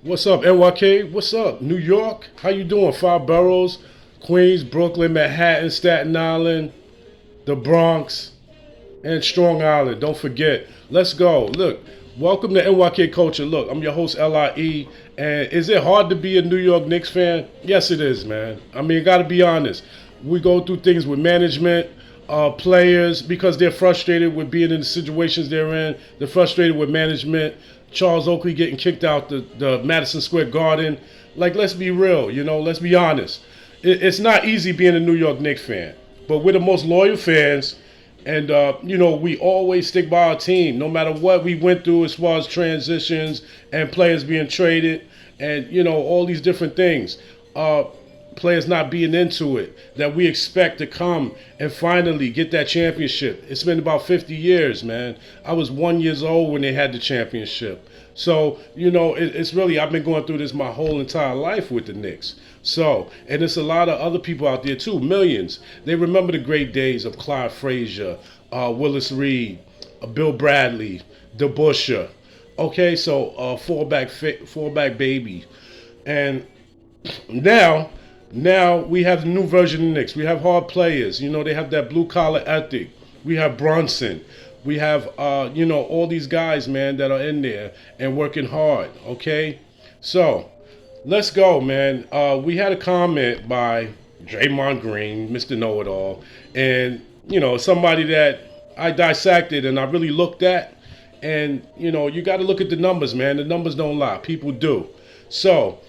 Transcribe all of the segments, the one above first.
What's up, N.Y.K? What's up, New York? How you doing? Five boroughs, Queens, Brooklyn, Manhattan, Staten Island, the Bronx, and Strong Island. Don't forget. Let's go. Look, welcome to N.Y.K Culture. Look, I'm your host, LIE. And is it hard to be a New York Knicks fan? Yes, it is, man. I mean, got to be honest. We go through things with management, players, because they're frustrated with being in the situations they're in. They're frustrated with management. Charles Oakley getting kicked out the Madison Square Garden. Like, let's be real, let's be honest. It's not easy being a New York Knicks fan, but we're the most loyal fans. And, we always stick by our team, no matter what we went through as far as transitions and players being traded and, all these different things. Players not being into it, that we expect to come and finally get that championship. It's been about 50 years, man. I was 1 year old when they had the championship. So, it's really, I've been going through this my whole entire life with the Knicks. So, and it's a lot of other people out there too, millions. They remember the great days of Clyde Frazier, Willis Reed, Bill Bradley, DeBuscher. Okay, so fallback baby. And now, we have the new version of the Knicks. We have hard players. They have that blue collar ethic. We have Brunson. We have, all these guys, man, that are in there and working hard. Okay, so let's go, man. We had a comment by Draymond Green, Mr. Know-It-All, and somebody that I dissected and I really looked at. And you got to look at the numbers, man. The numbers don't lie. People do. So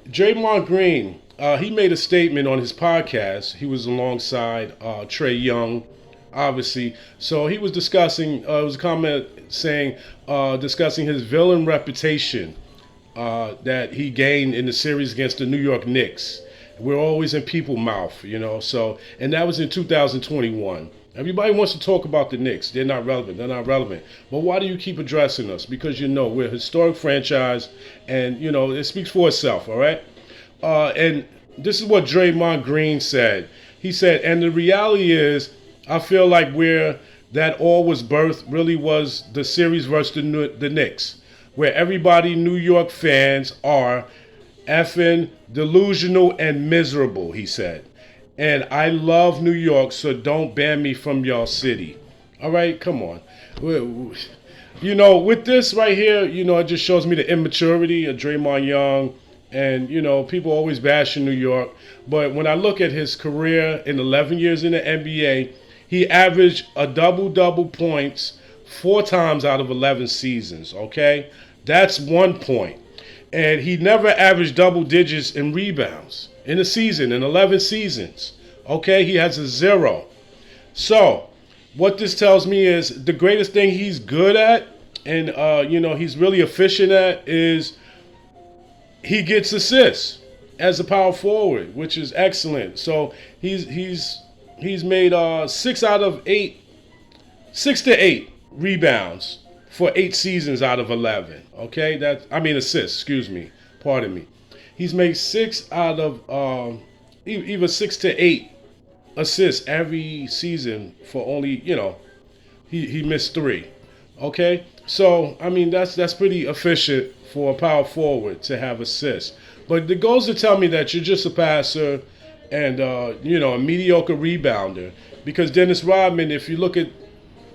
Draymond Green, he made a statement on his podcast. He was alongside Trey Young, obviously. So he was discussing, it was a comment saying, discussing his villain reputation that he gained in the series against the New York Knicks. We're always in people's mouth, So, and that was in 2021. Everybody wants to talk about the Knicks. They're not relevant. They're not relevant. But why do you keep addressing us? Because we're a historic franchise, and it speaks for itself. All right. And this is what Draymond Green said. He said, and the reality is, I feel like where that all was birthed really was the series versus the Knicks, where everybody, New York fans, are effing delusional and miserable, he said. And I love New York, so don't ban me from y'all city. All right, come on. With this right here, it just shows me the immaturity of Draymond Young. And, people always bashing New York. But when I look at his career in 11 years in the NBA, he averaged a double-double points 4 times out of 11 seasons, okay? That's 1 point. And he never averaged double digits in rebounds in a season, in 11 seasons. Okay, he has a 0. So, what this tells me is the greatest thing he's good at and, he's really efficient at is he gets assists as a power forward, which is excellent. So, he's made 6 to 8 rebounds for 8 seasons out of 11. Okay, assists. Excuse me, pardon me. He's made 6 out of either 6 to 8 assists every season for only he missed 3. Okay, so that's pretty efficient for a power forward to have assists. But it goes to tell me that you're just a passer and a mediocre rebounder. Because Dennis Rodman, if you look at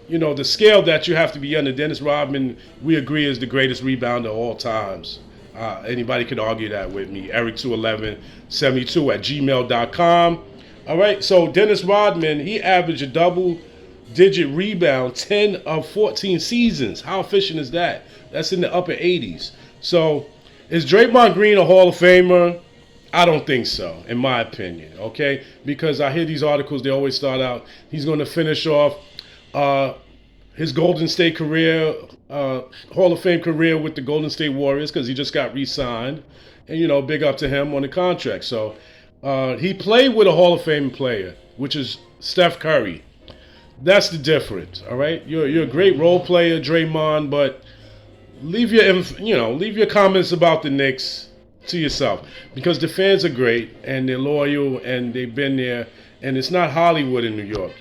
the scale that you have to be under, Dennis Rodman, we agree, is the greatest rebounder of all times. Anybody could argue that with me. Eric21172 at gmail.com. All right, so Dennis Rodman, he averaged a double-digit rebound 10 of 14 seasons. How efficient is that? That's in the upper 80s. So is Draymond Green a Hall of Famer? I don't think so, in my opinion, okay? Because I hear these articles, they always start out, he's going to finish off his Golden State career, Hall of Fame career with the Golden State Warriors, because he just got re-signed. And, big up to him on the contract. So he played with a Hall of Fame player, which is Steph Curry. That's the difference, all right? You're a great role player, Draymond, but leave your comments about the Knicks to yourself, because the fans are great and they're loyal and they've been there, and it's not Hollywood in New York.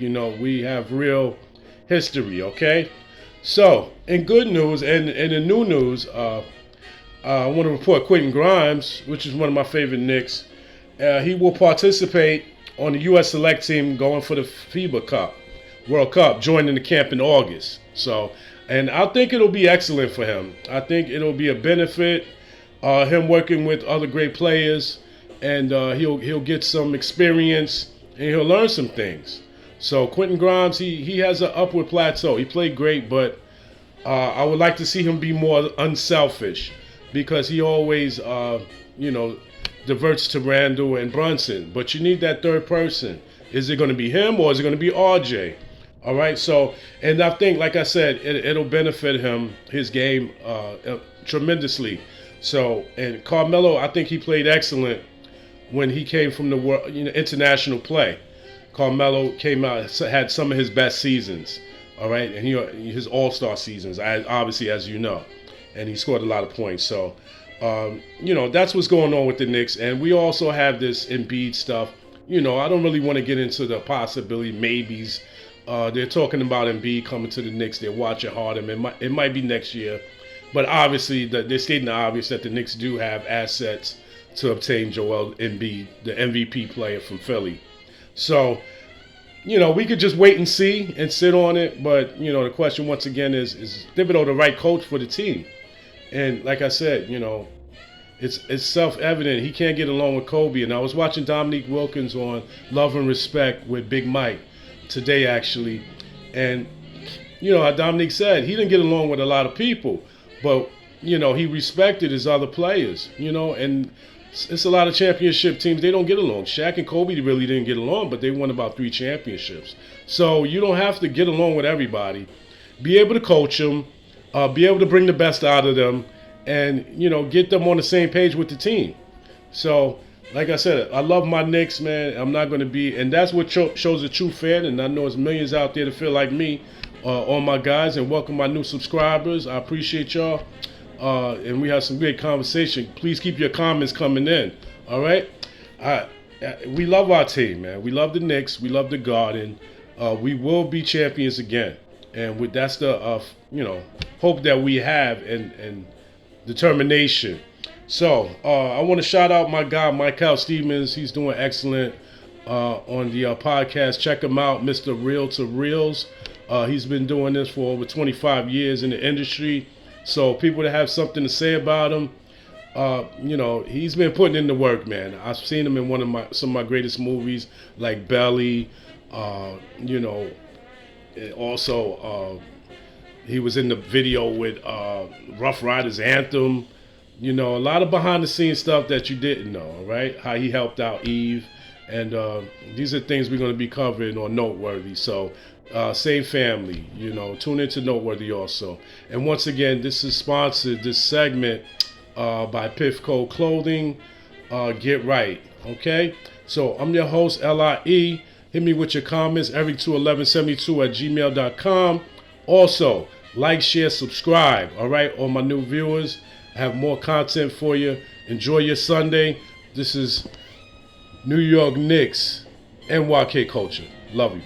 We have real history, okay? So, in good news and in the new news, I want to report Quentin Grimes, which is one of my favorite Knicks. He will participate on the U.S. select team going for the FIBA Cup, World Cup, joining the camp in August. So, and I think it'll be excellent for him. I think it'll be a benefit, him working with other great players, and he'll get some experience and he'll learn some things. So Quentin Grimes, he has an upward plateau. He played great, but I would like to see him be more unselfish because he always, diverts to Randall and Brunson. But you need that third person. Is it going to be him or is it going to be RJ? All right. So, and I think, like I said, it'll benefit him, his game, tremendously. So, and Carmelo, I think he played excellent when he came from the world, international play. Carmelo came out, had some of his best seasons. All right, and his all-star seasons, obviously, as you know, and he scored a lot of points. So, that's what's going on with the Knicks. And we also have this Embiid stuff. I don't really want to get into the possibility, maybes. They're talking about Embiid coming to the Knicks. They're watching Harden. It might be next year. But obviously, they're stating the obvious that the Knicks do have assets to obtain Joel Embiid, the MVP player from Philly. So, we could just wait and see and sit on it. But, the question once again is Thibodeau the right coach for the team? And like I said, it's self-evident he can't get along with Kobe. And I was watching Dominique Wilkins on Love and Respect with Big Mike today, actually. And, how Dominique said, he didn't get along with a lot of people. But, he respected his other players, and it's a lot of championship teams. They don't get along. Shaq and Kobe really didn't get along, but they won about 3 championships. So you don't have to get along with everybody. Be able to coach them, be able to bring the best out of them, and, get them on the same page with the team. So, like I said, I love my Knicks, man. I'm not going to be, and that's what shows a true fan. And I know there's millions out there that feel like me, all my guys, and welcome my new subscribers. I appreciate y'all. And we have some great conversation. Please keep your comments coming in. All right? We love our team, man. We love the Knicks. We love the Garden. We will be champions again. And that's the, hope that we have and determination. So, I want to shout out my guy, Michael Stevens. He's doing excellent on the podcast. Check him out, Mr. Real to Reels. He's been doing this for over 25 years in the industry. So people that have something to say about him, he's been putting in the work, man. I've seen him in some of my greatest movies, like Belly. Also, he was in the video with Rough Riders Anthem. A lot of behind-the-scenes stuff that you didn't know, all right? How he helped out Eve. And these are things we're going to be covering on Noteworthy. So, same family, tune into Noteworthy also. And once again, this is sponsored, this segment, by Pifco Clothing. Get right, okay? So I'm your host, LIE. Hit me with your comments, eric21172@gmail.com. Also, like, share, subscribe, all right? All my new viewers, I have more content for you. Enjoy your Sunday. This is New York Knicks, N.Y.K culture. Love you.